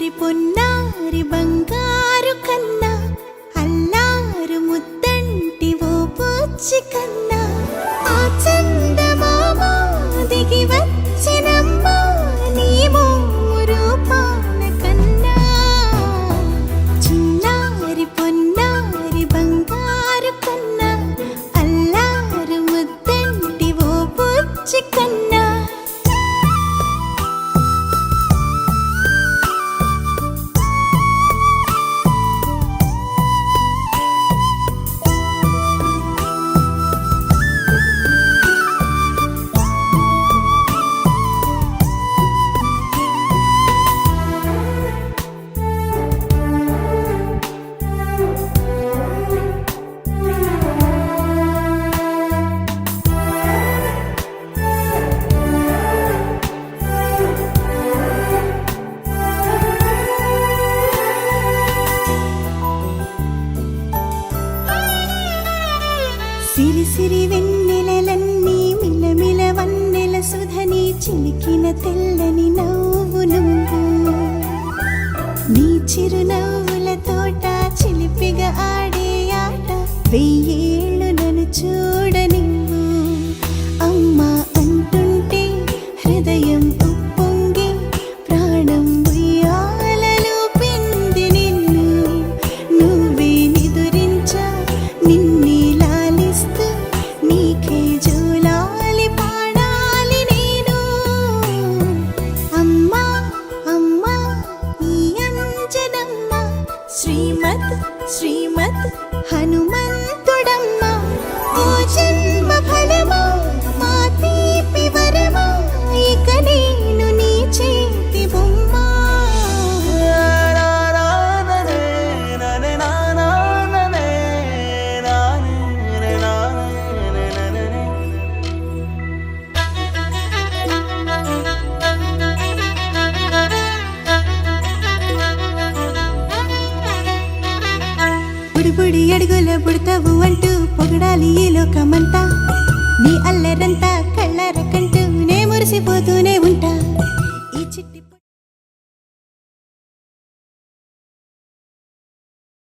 చిన్నారి పొన్నారి బంగారు కన్నా అల్లారు ముద్దంటి ఓ పుచ్చి కన్నా ఆ చందమామ దిగి వచ్చినమ్మా నీ రూపాన కన్నా చిన్నారి పొన్నారి బంగారు కన్నా అల్లారు ముద్దంటి ఓ పుచ్చి కన్నా సిరి సిరి వెన్నెలలన్నీ మిలమిల వన్నెల సుధని చిలికిన తెల్లని నవ్వు నువ్వు నీ చిరునవ్వుల తోట చిలిపిగా ఆడే ఆట వెయ్యేళ్ళు నన్ను చూడనివ్వు అమ్మా అంటుంటే హృదయం ఉప్పొంగి ప్రాణం ఉయ్యాలలో పిండి నిన్ను నువ్వే నిదురించా నిన్నే నీకే జోలాలి పాడాలి నేను అమ్మా అమ్మా ఈ అంజనమ్మ శ్రీమత్ శ్రీమత్ హనుమంతుడమ్మ ఓ జన్మ ఫలమా మా తీపి వరమా ఇక నేను నీ చేతి బొమ్మ బుడి అడుగుల బుడతావు అంటూ పొగడాలి ఈ లోకమంతా నీ అల్లరంతా కళ్ళారకంటూ నే మురిసిపోతూనే ఉంటా ఈ చిట్టి